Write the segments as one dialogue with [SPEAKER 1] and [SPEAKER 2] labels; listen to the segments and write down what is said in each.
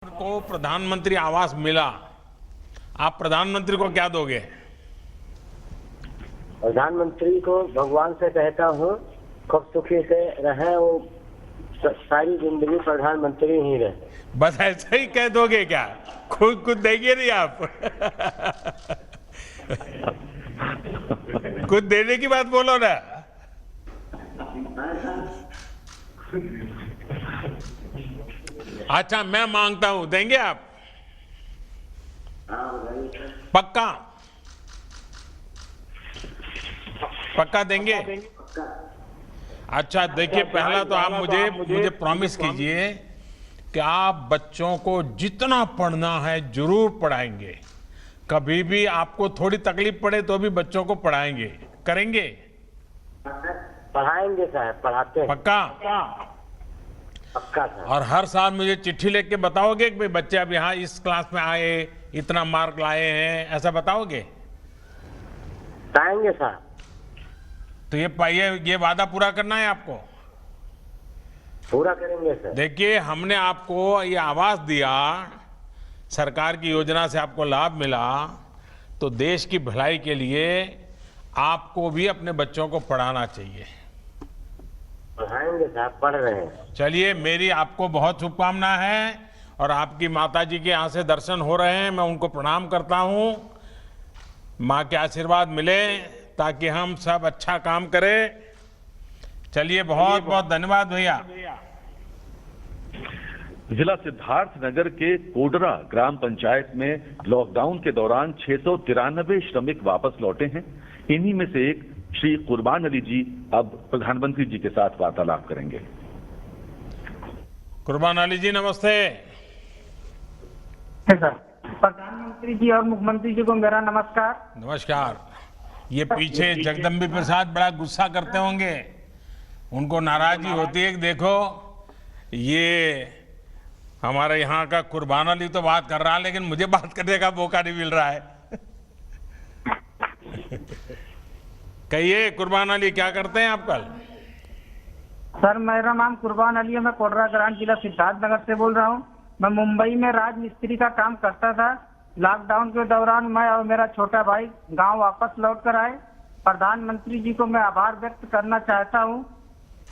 [SPEAKER 1] को प्रधानमंत्री आवास मिला, आप प्रधानमंत्री को क्या दोगे?
[SPEAKER 2] प्रधानमंत्री को भगवान से कहता हूँ खूब सुखी से रहे, वो सारी जिंदगी प्रधानमंत्री ही रहे।
[SPEAKER 1] बस ऐसे ही कह दोगे क्या? खुद कुछ देंगे नहीं आप? कुछ देने की बात बोलो ना। अच्छा, मैं मांगता हूं, देंगे आप? पक्का? पक्का देंगे? अच्छा देखिए, पहला तो आप मुझे प्रॉमिस कीजिए कि आप बच्चों को जितना पढ़ना है जरूर पढ़ाएंगे। कभी भी आपको थोड़ी तकलीफ पड़े तो भी बच्चों को पढ़ाएंगे, करेंगे?
[SPEAKER 2] पढ़ाएंगे साहब, पढ़ाते हैं।
[SPEAKER 1] पक्का?
[SPEAKER 2] पक्का साहब।
[SPEAKER 1] और हर साल मुझे चिट्ठी लिख के बताओगे कि भाई बच्चे अब यहाँ इस क्लास में आए, इतना मार्क लाए हैं, ऐसा बताओगे?
[SPEAKER 2] बताएंगे साहब।
[SPEAKER 1] तो ये वादा पूरा करना है आपको।
[SPEAKER 2] पूरा करेंगे सर।
[SPEAKER 1] देखिए, हमने आपको ये आवास दिया, सरकार की योजना से आपको लाभ मिला, तो देश की भलाई के लिए आपको भी अपने बच्चों को पढ़ाना चाहिए।
[SPEAKER 2] पढ़ाएंगे साहब, पढ़ रहे हैं।
[SPEAKER 1] चलिए, मेरी आपको बहुत शुभकामना है और आपकी माता जी के यहाँ से दर्शन हो रहे हैं, मैं उनको प्रणाम करता हूँ। माँ के आशीर्वाद मिले ताकि हम सब अच्छा काम करें। चलिए, बहुत बहुत धन्यवाद भैया।
[SPEAKER 3] जिला सिद्धार्थनगर के कोडरा ग्राम पंचायत में लॉकडाउन के दौरान 693 श्रमिक वापस लौटे हैं। इन्हीं में से एक श्री कुर्बान अली जी अब प्रधानमंत्री जी के साथ वार्तालाप करेंगे।
[SPEAKER 1] कुर्बान अली जी, नमस्ते।
[SPEAKER 4] सर, प्रधानमंत्री जी और मुख्यमंत्री जी को मेरा नमस्कार।
[SPEAKER 1] नमस्कार। ये पीछे जगदम्बी प्रसाद बड़ा गुस्सा करते होंगे, उनको नाराजगी होती है कि देखो ये हमारे यहाँ का कुर्बान अली तो बात कर रहा है लेकिन मुझे बात करने का मौका नहीं मिल रहा है। कहिए कुर्बान अली, क्या करते हैं आप कल?
[SPEAKER 4] सर, मेरा नाम कुर्बान अली है, मैं कोडरा ग्राम जिला सिद्धार्थनगर से बोल रहा हूँ। मैं मुंबई में राजमिस्त्री का काम करता था। लॉकडाउन के दौरान मैं और मेरा छोटा भाई गांव वापस लौट कर आए। प्रधानमंत्री जी को मैं आभार व्यक्त करना चाहता हूँ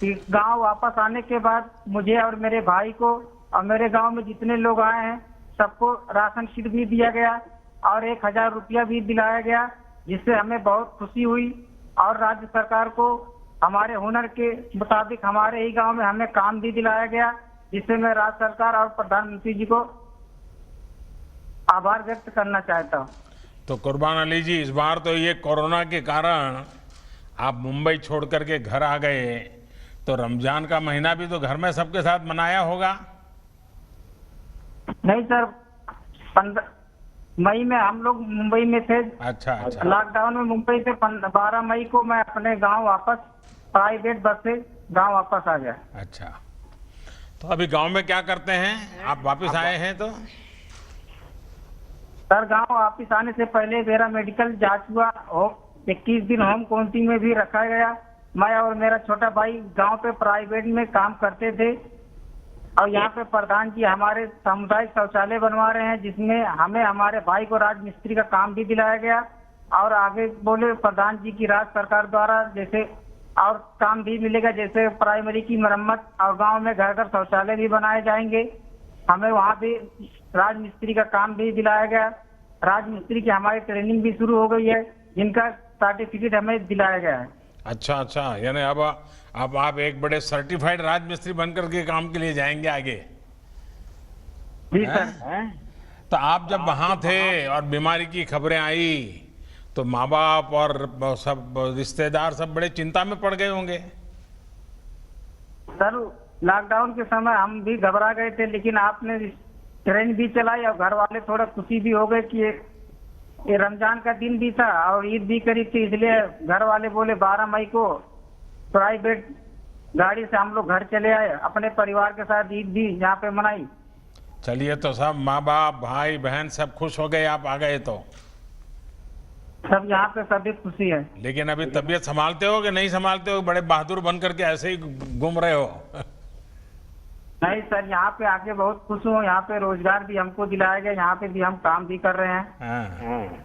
[SPEAKER 4] कि गांव वापस आने के बाद मुझे और मेरे भाई को और मेरे गांव में जितने लोग आए हैं सबको राशन किट भी दिया गया और 1000 रुपया भी दिलाया गया, जिससे हमें बहुत खुशी हुई। और राज्य सरकार को हमारे हुनर के मुताबिक हमारे ही गांव में हमें काम भी दिलाया गया, जिससे मैं राज्य सरकार और प्रधानमंत्री जी को आभार व्यक्त करना चाहता हूँ।
[SPEAKER 1] तो कुर्बान अली जी, इस बार तो ये कोरोना के कारण आप मुंबई छोड़ करके घर आ गए, तो रमजान का महीना भी तो घर में सबके साथ मनाया होगा?
[SPEAKER 4] नहीं सर, 15 मई में हम लोग मुंबई में थे।
[SPEAKER 1] अच्छा अच्छा।
[SPEAKER 4] लॉकडाउन में मुंबई से 12 मई को मैं अपने गांव वापस प्राइवेट बस से गांव वापस आ गया।
[SPEAKER 1] अच्छा, तो अभी गांव में क्या करते हैं? आप वापस आए हैं तो?
[SPEAKER 4] सर, गांव वापस आने से पहले मेरा मेडिकल जांच हुआ, 21 दिन होम क्वारंटीन में भी रखा गया। मैं और मेरा छोटा भाई गांव पे प्राइवेट में काम करते थे और यहाँ पे प्रधान जी हमारे सामुदायिक शौचालय बनवा रहे हैं, जिसमें हमें हमारे भाई को राजमिस्त्री का काम भी दिलाया गया। और आगे बोले प्रधान जी की राज्य सरकार द्वारा जैसे और काम भी मिलेगा, जैसे प्राइमरी की मरम्मत और गांव में घर घर शौचालय भी बनाए जाएंगे। हमें वहाँ भी राजमिस्त्री का काम भी दिलाया गया। राजमिस्त्री की हमारी ट्रेनिंग भी शुरू हो गई है, जिनका सर्टिफिकेट हमें दिलाया गया है।
[SPEAKER 1] अच्छा अच्छा, यानी अब आप एक बड़े सर्टिफाइड राजमिस्त्री बनकर के काम के लिए जाएंगे आगे?
[SPEAKER 4] जी सर।
[SPEAKER 1] तो आप जब वहां थे और बीमारी की खबरें आई तो माँ बाप और सब रिश्तेदार सब बड़े चिंता में पड़ गए होंगे?
[SPEAKER 4] सर, लॉकडाउन के समय हम भी घबरा गए थे, लेकिन आपने ट्रेन भी चलाई और घर वाले थोड़ा खुशी भी हो गए कि ये रमजान का दिन भी था और ईद भी करीब थी, इसलिए घर वाले बोले 12 मई को प्राइवेट गाड़ी से हम लोग घर चले आए, अपने परिवार के साथ ईद भी यहाँ पे मनाई।
[SPEAKER 1] चलिए, तो सब माँ बाप भाई बहन सब खुश हो गए आप आ गए तो?
[SPEAKER 4] सब यहाँ पे सभी खुशी है।
[SPEAKER 1] लेकिन अभी तबीयत संभालते हो कि नहीं संभालते हो? बड़े बहादुर बन करके ऐसे ही घूम रहे हो?
[SPEAKER 4] नहीं सर, यहाँ पे आके बहुत खुश हूँ। यहाँ पे रोजगार भी हमको दिलाया गया, यहाँ पे भी हम काम भी कर रहे हैं।
[SPEAKER 1] हाँ।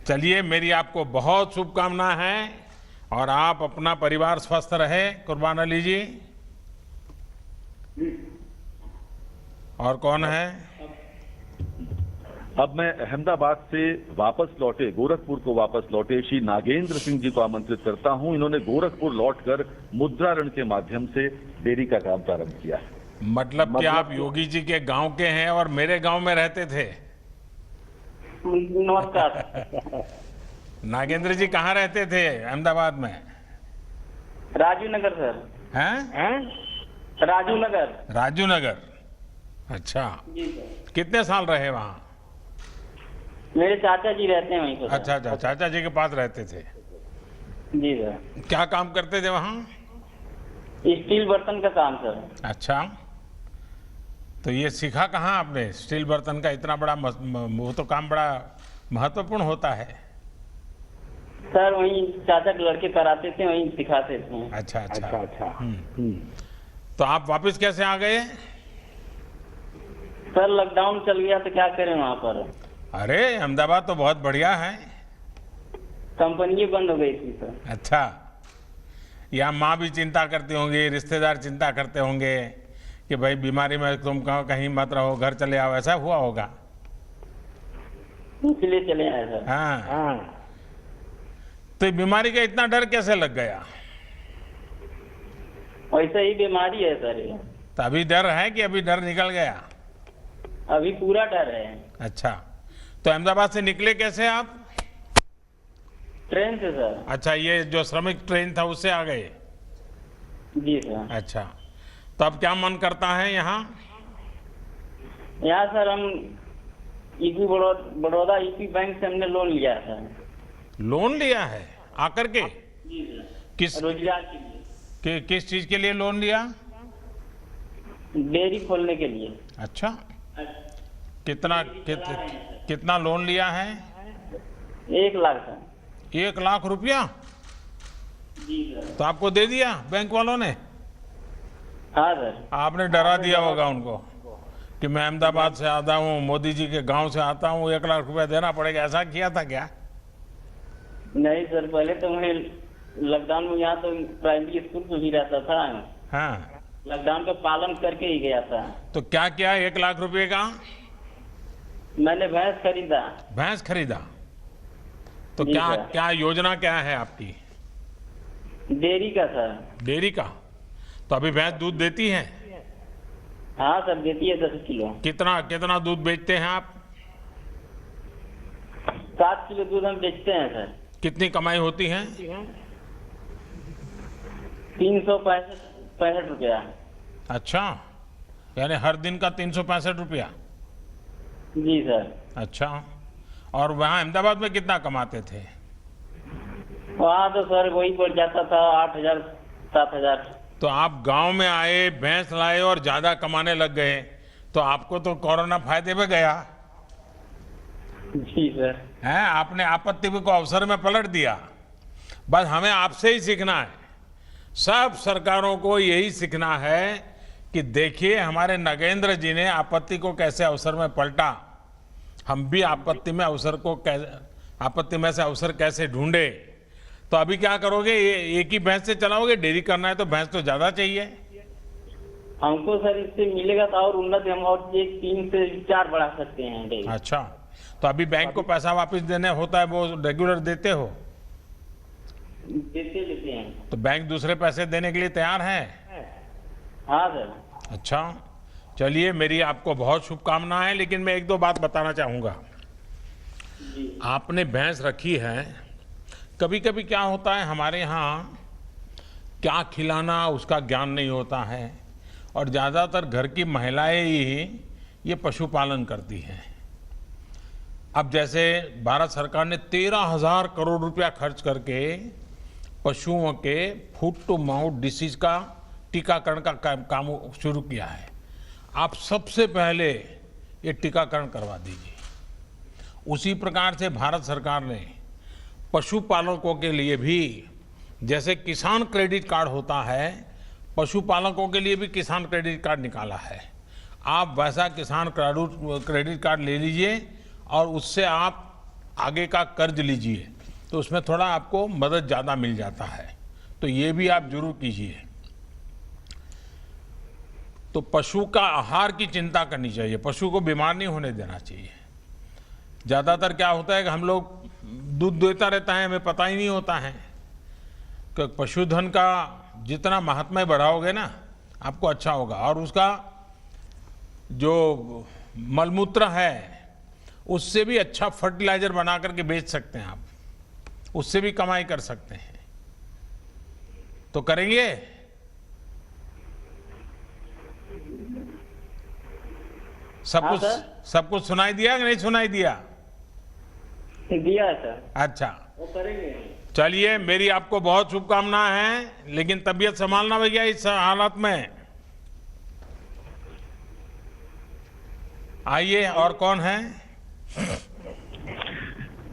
[SPEAKER 1] चलिए, मेरी आपको बहुत शुभकामना है और आप अपना परिवार स्वस्थ रहे कुर्बान अली जी। और कौन है?
[SPEAKER 3] अब मैं अहमदाबाद से वापस लौटे, गोरखपुर को वापस लौटे श्री नागेंद्र सिंह जी को आमंत्रित करता हूं। इन्होंने गोरखपुर लौटकर मुद्रा ऋण के माध्यम से डेयरी का काम प्रारंभ किया है।
[SPEAKER 1] मतलब कि आप योगी जी के गांव के हैं और मेरे गांव में रहते थे।
[SPEAKER 5] नमस्कार।
[SPEAKER 1] नागेंद्र जी कहाँ रहते थे अहमदाबाद में?
[SPEAKER 5] राजू नगर सर।
[SPEAKER 1] हैं?
[SPEAKER 5] राजू नगर।
[SPEAKER 1] राजू नगर। अच्छा,
[SPEAKER 5] जी सर।
[SPEAKER 1] कितने साल रहे वहाँ?
[SPEAKER 5] मेरे चाचा जी रहते हैं वहीं पर सर।
[SPEAKER 1] अच्छा अच्छा, चाचा जी के पास रहते थे।
[SPEAKER 5] जी सर।
[SPEAKER 1] क्या काम करते थे वहाँ?
[SPEAKER 5] स्टील बर्तन का काम सर।
[SPEAKER 1] अच्छा, तो ये सीखा कहाँ आपने स्टील बर्तन का? इतना बड़ा वो तो काम बड़ा महत्वपूर्ण होता है।
[SPEAKER 5] सर वहीं चाचा के लड़के कराते थे, वहीं सिखाते थे।
[SPEAKER 1] अच्छा अच्छा अच्छा। तो आप वापस कैसे आ गए?
[SPEAKER 5] सर लॉकडाउन चल गया तो क्या करें वहाँ पर।
[SPEAKER 1] अरे अहमदाबाद तो बहुत बढ़िया है।
[SPEAKER 5] कंपनी बंद हो गई थी सर।
[SPEAKER 1] अच्छा, यहाँ माँ भी चिंता करती होंगी, रिश्तेदार चिंता करते होंगे कि भाई बीमारी में तुम कहीं मत रहो, घर चले आओ, ऐसा हुआ होगा।
[SPEAKER 5] इसलिए चले आए सर।
[SPEAKER 1] हाँ। तो बीमारी का इतना डर कैसे लग गया?
[SPEAKER 5] वैसे ही बीमारी है सर ये।
[SPEAKER 1] तो अभी डर है कि अभी डर निकल गया?
[SPEAKER 5] अभी पूरा डर है।
[SPEAKER 1] अच्छा, तो अहमदाबाद से निकले कैसे आप?
[SPEAKER 5] ट्रेन से सर।
[SPEAKER 1] अच्छा, ये जो श्रमिक ट्रेन था उससे आ गए?
[SPEAKER 5] जी सर।
[SPEAKER 1] अच्छा, तो अब क्या मन करता है यहाँ?
[SPEAKER 5] यहाँ सर हम यूपी बड़ौदा यूपी बैंक से हमने लोन लिया था।
[SPEAKER 1] लोन लिया है आकर के?
[SPEAKER 5] जी सर।
[SPEAKER 1] किस
[SPEAKER 5] रोजगार के लिए।
[SPEAKER 1] किस चीज के लिए लोन लिया?
[SPEAKER 5] डेयरी खोलने के लिए।
[SPEAKER 1] अच्छा, कितना लोन लिया है?
[SPEAKER 5] 1 लाख सर।
[SPEAKER 1] 1 लाख रुपया?
[SPEAKER 5] जी सर।
[SPEAKER 1] तो आपको दे दिया बैंक वालों ने?
[SPEAKER 5] हाँ सर।
[SPEAKER 1] आपने डरा दिया होगा उनको कि मैं अहमदाबाद से आता हूँ, मोदी जी के गांव से आता हूँ, 1 लाख रुपया देना पड़ेगा, ऐसा किया था क्या?
[SPEAKER 5] नहीं सर, पहले तो मैं लॉकडाउन में यहाँ तो प्राइमरी स्कूल में ही रहता था।
[SPEAKER 1] हाँ,
[SPEAKER 5] लॉकडाउन का पालन करके ही गया था।
[SPEAKER 1] तो क्या किया 1 लाख रुपए का?
[SPEAKER 5] मैंने भैंस खरीदा।
[SPEAKER 1] भैंस खरीदा? तो
[SPEAKER 5] जी
[SPEAKER 1] क्या
[SPEAKER 5] सर।
[SPEAKER 1] क्या योजना क्या है आपकी?
[SPEAKER 5] डेयरी का सर।
[SPEAKER 1] डेयरी का? तो अभी भैंस दूध देती है?
[SPEAKER 5] हाँ सर, देती है 10 किलो।
[SPEAKER 1] कितना कितना दूध बेचते हैं आप?
[SPEAKER 5] 7 किलो दूध हम बेचते हैं सर।
[SPEAKER 1] कितनी कमाई होती है?
[SPEAKER 5] 365 रुपया।
[SPEAKER 1] अच्छा, यानी हर दिन का 365 रुपया?
[SPEAKER 5] जी सर।
[SPEAKER 1] अच्छा, और वहाँ अहमदाबाद में कितना कमाते थे?
[SPEAKER 5] वहाँ तो सर वही बढ़ जाता था 8,000 7,000।
[SPEAKER 1] तो आप गांव में आए, भैंस लाए और ज्यादा कमाने लग गए, तो आपको तो कोरोना फायदे में गया
[SPEAKER 5] जी सर।
[SPEAKER 1] है। आपने आपत्ति को अवसर में पलट दिया। बस हमें आपसे ही सीखना है, सब सरकारों को यही सीखना है कि देखिए हमारे नगेंद्र जी ने आपत्ति को कैसे अवसर में पलटा, हम भी आपत्ति में से अवसर कैसे ढूंढे। तो अभी क्या करोगे? एक ही भैंस से चलाओगे? डेयरी करना है तो भैंस तो ज्यादा चाहिए।
[SPEAKER 5] हमको सर इससे मिलेगा तो और उन्नति, हम और 3 से 4 बढ़ा सकते हैं डेयरी।
[SPEAKER 1] अच्छा, तो अभी बैंक को पैसा वापस देने होता है, वो रेगुलर देते हो?
[SPEAKER 5] देते हैं।
[SPEAKER 1] तो बैंक दूसरे पैसे देने के लिए तैयार है?
[SPEAKER 5] हाँ सर।
[SPEAKER 1] अच्छा, चलिए, मेरी आपको बहुत शुभकामनाएं। लेकिन मैं 1-2 बात बताना चाहूंगा। आपने भैंस रखी है, कभी कभी क्या होता है हमारे यहाँ क्या खिलाना उसका ज्ञान नहीं होता है, और ज़्यादातर घर की महिलाएं ही ये पशुपालन करती हैं। अब जैसे भारत सरकार ने 13,000 करोड़ रुपया खर्च करके पशुओं के फूट टू माउथ डिसीज का टीकाकरण का काम शुरू किया है। आप सबसे पहले ये टीकाकरण करवा दीजिए। उसी प्रकार से भारत सरकार ने पशुपालकों के लिए भी, जैसे किसान क्रेडिट कार्ड होता है, पशुपालकों के लिए भी किसान क्रेडिट कार्ड निकाला है। आप वैसा किसान क्रेडिट कार्ड ले लीजिए और उससे आप आगे का कर्ज लीजिए, तो उसमें थोड़ा आपको मदद ज़्यादा मिल जाता है। तो ये भी आप जरूर कीजिए। तो पशु का आहार की चिंता करनी चाहिए, पशु को बीमार नहीं होने देना चाहिए। ज़्यादातर क्या होता है कि हम लोग दूध देता रहता है, हमें पता ही नहीं होता है कि पशुधन का जितना महात्म्य बढ़ाओगे ना आपको अच्छा होगा। और उसका जो मलमूत्र है उससे भी अच्छा फर्टिलाइजर बना करके बेच सकते हैं आप, उससे भी कमाई कर सकते हैं। तो करेंगे?
[SPEAKER 5] हाँ सर।
[SPEAKER 1] सब कुछ सुनाई दिया कि नहीं सुनाई दिया?
[SPEAKER 5] दिया है सर।
[SPEAKER 1] अच्छा,
[SPEAKER 5] वो करेंगे।
[SPEAKER 1] चलिए, मेरी आपको बहुत शुभकामनाएं हैं, लेकिन तबीयत संभालना भैया इस हालत में। आइए, और कौन है?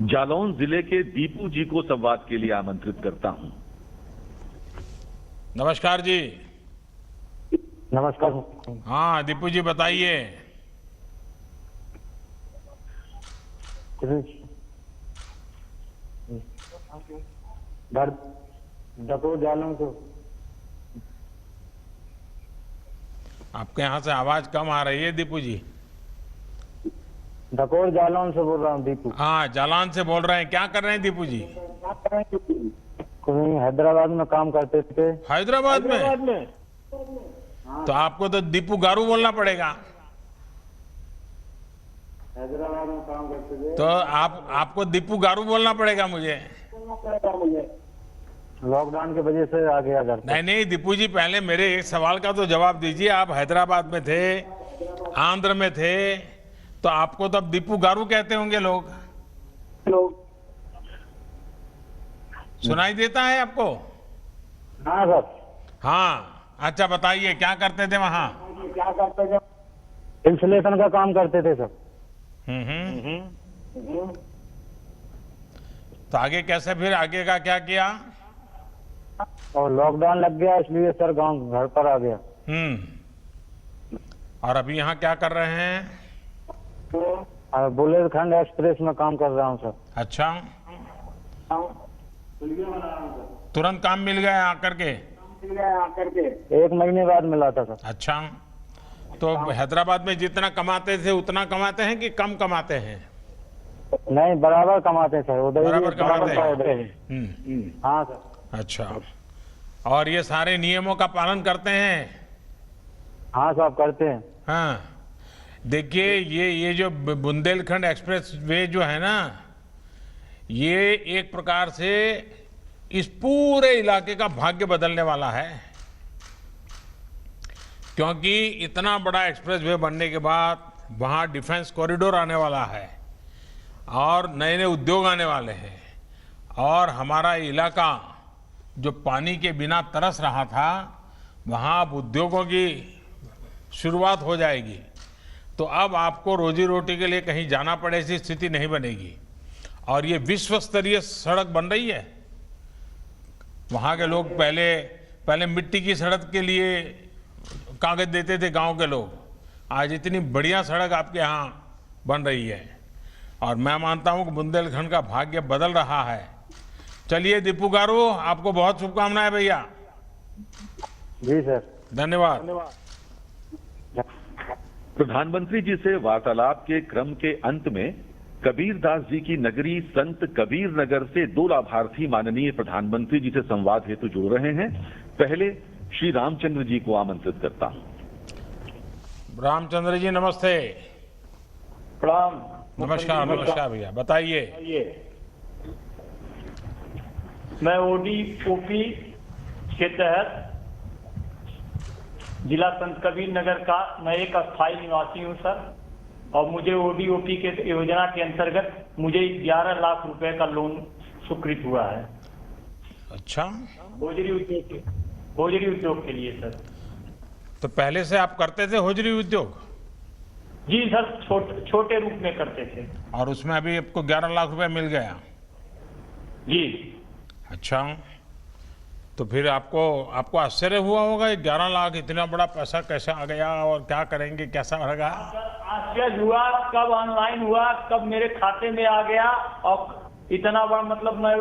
[SPEAKER 3] जालौन जिले के दीपू जी को संवाद के लिए आमंत्रित करता हूं।
[SPEAKER 1] नमस्कार जी।
[SPEAKER 2] नमस्कार।
[SPEAKER 1] हाँ दीपू जी, बताइए।
[SPEAKER 2] डकोर जालौन से।
[SPEAKER 1] आपके यहाँ से आवाज कम आ रही है दीपू जी।
[SPEAKER 2] डकोर जालौन से बोल रहा हूँ दीपू।
[SPEAKER 1] हाँ, जालान से बोल रहे हैं। क्या कर रहे हैं दीपू जी?
[SPEAKER 2] कोई हैदराबाद में काम करते थे।
[SPEAKER 1] हैदराबाद में? तो आपको तो दीपू गारू बोलना पड़ेगा।
[SPEAKER 2] हैदराबाद में काम करते थे।
[SPEAKER 1] तो आपको दीपू गारू बोलना पड़ेगा मुझे।
[SPEAKER 2] लॉकडाउन की वजह से आ गया घर पे।
[SPEAKER 1] नहीं दीपू जी, पहले मेरे एक सवाल का तो जवाब दीजिए। आप हैदराबाद में थे, आंध्र में थे, तो आपको तो अब दीपू गारू कहते होंगे लोग। सुनाई देता है आपको?
[SPEAKER 2] हाँ सर।
[SPEAKER 1] हाँ, अच्छा बताइए, क्या करते थे वहाँ?
[SPEAKER 2] क्या करते थे? इंसुलेशन का काम करते थे सर।
[SPEAKER 1] तो आगे कैसे, फिर आगे का क्या किया?
[SPEAKER 2] और लॉकडाउन लग गया इसलिए सर गांव घर पर आ गया।
[SPEAKER 1] और अभी यहाँ क्या कर रहे हैं?
[SPEAKER 2] बुंदेलखंड एक्सप्रेस में काम कर रहा हूँ सर।
[SPEAKER 1] अच्छा, तुरंत काम मिल गया आकर के?
[SPEAKER 2] 1 महीने बाद मिला था सर।
[SPEAKER 1] अच्छा, तो हैदराबाद में जितना कमाते थे उतना कमाते हैं कि कम कमाते हैं?
[SPEAKER 2] नहीं, बराबर कमाते हैं सर। उधर
[SPEAKER 1] बराबर कमाते हैं।
[SPEAKER 2] उधर ही। हाँ सर।
[SPEAKER 1] अच्छा, और ये सारे नियमों का पालन करते हैं?
[SPEAKER 2] हाँ साहब, करते हैं।
[SPEAKER 1] हाँ, देखिए, ये जो बुंदेलखंड एक्सप्रेस वे जो है ना, ये एक प्रकार से इस पूरे इलाके का भाग्य बदलने वाला है। क्योंकि इतना बड़ा एक्सप्रेस वे बनने के बाद वहाँ डिफेंस कॉरिडोर आने वाला है और नए नए उद्योग आने वाले हैं, और हमारा इलाका जो पानी के बिना तरस रहा था, वहाँ अब उद्योगों की शुरुआत हो जाएगी। तो अब आपको रोजी रोटी के लिए कहीं जाना पड़े ऐसी स्थिति नहीं बनेगी। और ये विश्व स्तरीय सड़क बन रही है। वहाँ के लोग पहले मिट्टी की सड़क के लिए कागज देते थे गांव के लोग, आज इतनी बढ़िया सड़क आपके यहाँ बन रही है। और मैं मानता हूँ कि बुंदेलखंड का भाग्य बदल रहा है। चलिए दीपू गारू, आपको बहुत शुभकामनाएं भैया।
[SPEAKER 2] जी सर,
[SPEAKER 1] धन्यवाद।
[SPEAKER 3] प्रधानमंत्री जी से वार्तालाप के क्रम के अंत में कबीरदास जी की नगरी संत कबीर नगर से 2 लाभार्थी माननीय प्रधानमंत्री जी से संवाद हेतु जुड़ रहे हैं। पहले श्री रामचंद्र जी को आमंत्रित करता हूं।
[SPEAKER 1] रामचंद्र जी नमस्ते।
[SPEAKER 5] प्रणाम।
[SPEAKER 1] नमस्कार भैया, बताइए।
[SPEAKER 5] मैं ओडीओपी के तहत जिला संत कबीर नगर का मैं एक अस्थायी निवासी हूं सर, और मुझे ओडीओपी के योजना के अंतर्गत मुझे 11 लाख रुपए का लोन स्वीकृत हुआ है।
[SPEAKER 1] अच्छा,
[SPEAKER 5] होजरी उद्योग के लिए सर।
[SPEAKER 1] तो पहले से आप करते थे होजरी उद्योग?
[SPEAKER 5] जी सर, छोटे रूप में करते थे।
[SPEAKER 1] और उसमें अभी आपको 11 लाख रुपए मिल गया?
[SPEAKER 5] जी।
[SPEAKER 1] अच्छा, तो फिर आपको आश्चर्य हुआ होगा, 11 लाख इतना बड़ा पैसा कैसे आ गया और क्या करेंगे, कैसा रहेगा?
[SPEAKER 5] आश्चर्य हुआ, कब ऑनलाइन हुआ, कब मेरे खाते में आ गया, और इतना बड़ा मतलब मैं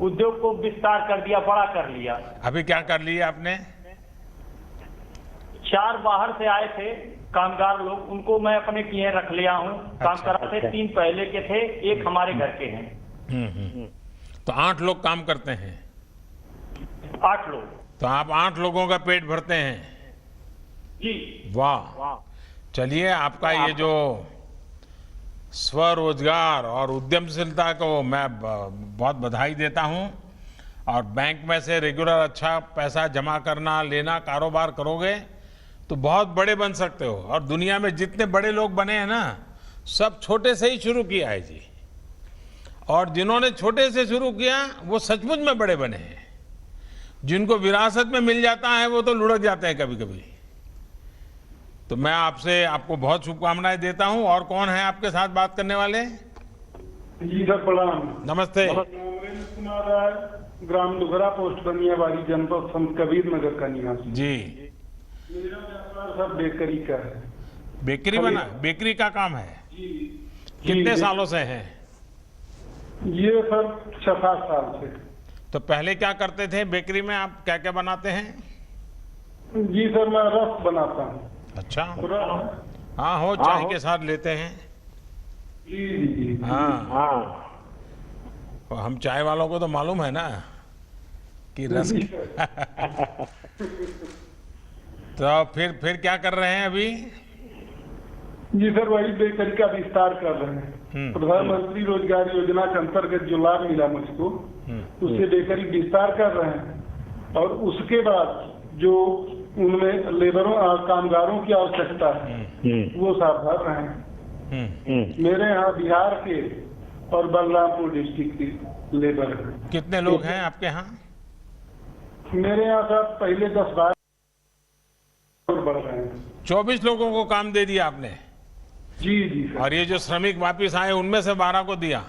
[SPEAKER 5] उद्योग को विस्तार कर दिया, बड़ा कर लिया।
[SPEAKER 1] अभी क्या कर लिया आपने?
[SPEAKER 5] 4 बाहर से आए थे कामगार लोग, उनको मैं अपने किए रख लिया हूँ काम कराते। 3 पहले के थे, 1 हमारे घर के हैं।
[SPEAKER 1] तो 8 लोग काम करते हैं।
[SPEAKER 5] 8 लोग।
[SPEAKER 1] तो आप 8 लोगों का पेट भरते हैं?
[SPEAKER 5] जी।
[SPEAKER 1] वाह। चलिए, आपका ये जो स्वरोजगार और उद्यमशीलता को मैं बहुत बधाई देता हूं। और बैंक में से रेगुलर अच्छा पैसा जमा करना, लेना, कारोबार करोगे तो बहुत बड़े बन सकते हो। और दुनिया में जितने बड़े लोग बने हैं ना, सब छोटे से ही शुरू किया है जी। और जिन्होंने छोटे से शुरू किया वो सचमुच में बड़े बने हैं। जिनको विरासत में मिल जाता है वो तो लुढ़क जाते हैं कभी कभी। तो मैं आपको बहुत शुभकामनाएं देता हूं। और कौन है आपके साथ बात करने वाले?
[SPEAKER 6] जी सर, प्रणाम।
[SPEAKER 1] नमस्ते।
[SPEAKER 6] नरेंद्र कुमार राय, ग्राम दुघरा, पोस्ट बनियाबाड़ी, जनपद संत कबीर नगर का निवासी
[SPEAKER 1] जी।
[SPEAKER 6] मेरा व्यापार सर बेकरी का है।
[SPEAKER 1] बेकरी का काम है?
[SPEAKER 6] जी।
[SPEAKER 1] कितने सालों से है?
[SPEAKER 6] ये सर 6-7 साल से।
[SPEAKER 1] तो पहले क्या करते थे बेकरी में? आप क्या क्या बनाते हैं?
[SPEAKER 6] जी सर, मैं रस बनाता हूँ।
[SPEAKER 1] अच्छा।
[SPEAKER 6] रस।
[SPEAKER 1] हाँ, हो चाय के साथ लेते हैं।
[SPEAKER 6] जी जी जी।
[SPEAKER 1] हाँ। तो हम चाय वालों को तो मालूम है ना कि रस। तो फिर क्या कर रहे हैं अभी?
[SPEAKER 6] जी सर, वही बेकरी का विस्तार कर रहे हैं। प्रधानमंत्री रोजगार योजना के अंतर्गत जो लाभ मिला मुझको, उससे बेकरी विस्तार कर रहे हैं। और उसके बाद जो उनमें लेबरों और कामगारों की आवश्यकता है वो साफ भर रहे हैं। मेरे यहाँ बिहार के और बलरामपुर डिस्ट्रिक्ट के लेबर हैं।
[SPEAKER 1] कितने लोग हैं आपके यहाँ?
[SPEAKER 6] मेरे यहाँ सर पहले 10-12 बढ़ रहे हैं।
[SPEAKER 1] 24 लोगों को काम दे दिया आपने?
[SPEAKER 6] जी जी सर।
[SPEAKER 1] और ये जो श्रमिक वापिस आए उनमें से 12 को दिया?